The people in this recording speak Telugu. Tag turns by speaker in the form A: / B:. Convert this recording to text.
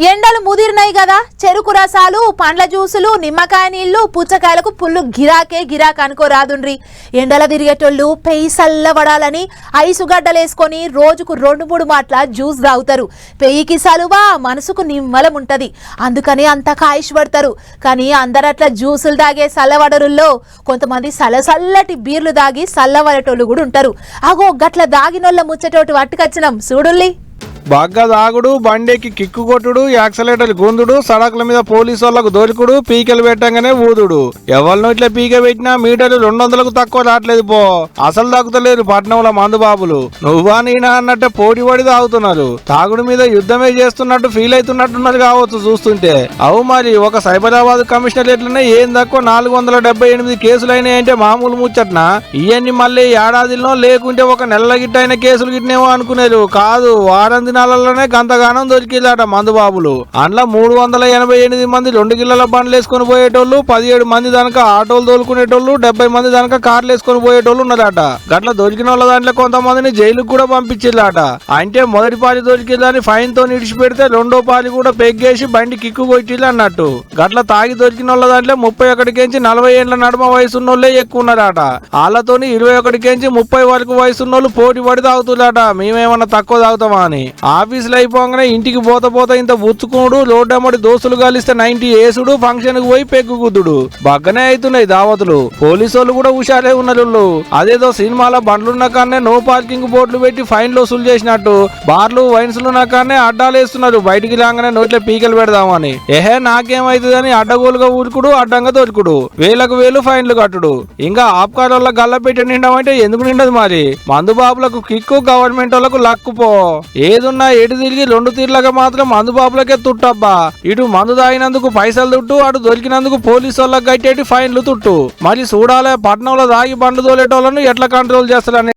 A: ఎండలు ముదిరినాయి కదా, చెరుకు రసాలు, పండ్ల జ్యూసులు, నిమ్మకాయ నీళ్లు, పుచ్చకాయలకు పుల్లు గిరాక్ అనుకోరాదుండ్రి. ఎండల తిరిగేటోళ్ళు పెయి సల్లబడాలని ఐసు గడ్డలేసుకొని రోజుకు 2-3 మాటల జ్యూస్ తాగుతారు. పెయికి సలువా, మనసుకు నిమ్మలం ఉంటది. అందుకని అంత కాయిష్ పడతారు. కానీ అందరట్లా జ్యూసులు తాగే సల్లవడరుల్లో కొంతమంది సల్లటి బీర్లు దాగి సల్లవడేటోళ్ళు కూడా ఉంటారు. అగో గట్ల దాగినోళ్ళ ముచ్చటోటి పట్టుకొచ్చినాం చూడుల్లి.
B: బాగా దాగుడు, బండికి కిక్కు కొట్టుడు, యాక్సలేటర్ గుందుడు, సడకుల మీద పోలీసు వాళ్లకు దొరికుడు, పీకలు పెట్టంగానే ఊదుడు. ఎవరినో ఇట్లా పీక పెట్టినా మీటర్లు 200కు తక్కువ రావట్లేదు పో. అసలు తాగుతలేరు పట్నంలో మందు బాబులు. నువ్వా నేనా అన్నట్టే పోటీ పడి తాగుతున్నారు. తాగుడు మీద యుద్ధమే చేస్తున్నట్టు ఫీల్ అవుతున్నట్టున్నారు కావచ్చు చూస్తుంటే. అవు మరి ఒక సైబరాబాద్ కమిషనర్ ఎట్లనే ఏం తక్కువ 478 కేసులు అయినాయంటే మామూలు ముచ్చట్నా? ఇవన్నీ మళ్ళీ ఏడాదిలో లేకుంటే ఒక నెల గిట్టైన కేసులు గిట్నేమో అనుకునేరు. కాదు, వారం దినాలలోనే గంతగానం దొరికిందట మందు బాబులు. అందులో 388 మంది 2 కిలోల బండ్లు వేసుకొని పోయేటోళ్ళు, 17 మంది దానిక ఆటోలు తోలుకునేటోళ్ళు, 70 మంది దానిక కార్లు వేసుకొని పోయేటోళ్ళు ఉన్నారట. గట్ల దొరికిన వాళ్ళ దాంట్లో కొంతమందిని జైలుకు కూడా పంపించిల్లట. అంటే మొదటి పాలి దొరికిందని ఫైన్ తో నిడిచిపెడితే రెండో పాలి కూడా పెగ్గేసి బండి కిక్కు కొట్టిల్లు అన్నట్టు. గట్ల తాగి దొరికిన వాళ్ళ దాంట్లో 31 కేంచి 40 ఏళ్ల నడుమ వయసున్నోళ్లే ఎక్కువ ఉన్నారట. వాళ్ళతోని 21 కేంచి 30 వరకు వయసున్నోళ్ళు పోటీ పడి తాగుతున్నారట. మేమేమన్నా తక్కువ తాగుతామా అని. ఆఫీసులు అయిపోగానే ఇంటికి పోతా ఇంత ఉచ్చుకుడు, రోడ్డమ్మడి దోస్తులు కలిస్తే 90 ఏసుడు, ఫంక్షన్ కు పోయి పెగ్గు గుద్దుడు. బగ్గనే అవుతున్నాయి దావతులు. పోలీసు వాళ్ళు కూడా హుషారే ఉన్నారు. అదేదో సినిమాలో బండ్లున్న కానే నో పార్కింగ్ బోర్డులు పెట్టి ఫైన్లు వసూలు చేసినట్టు బార్లు వైన్స్లున్న కానే అడ్డాలు వేస్తున్నారు. బయటికి రాగానే నోట్లే పీకలు పెడదామని. నాకేమైతుందని అడ్డగోలుగా ఊరుకుడు, అడ్డంగా దొరుకుడు, వేలకు వేలు ఫైన్లు కట్టుడు. ఇంకా ఆప్కార్ వాళ్ళ గల్ల పెట్టి నిండమంటే ఎందుకు నిండదు మరి? మందు బాబులకు కిక్కు, గవర్నమెంట్ వాళ్ళకు లక్కుపో. ఏదున్నా ఎటు తిరిగి 2 తీర్లగా మాత్రం మందు బాబులకే తుట్టబ్బా. ఇటు మందు తాగినందుకు పైసలు తుట్టు, అటు దొరికినందుకు పోలీసు వాళ్ళకి కట్టేటి ఫైన్లు తుట్టు. మరి చూడాలే పట్నంలో దాగి బండ్లు తోలేటోళ్ళను ఎట్లా కంట్రోల్ చేస్తారని.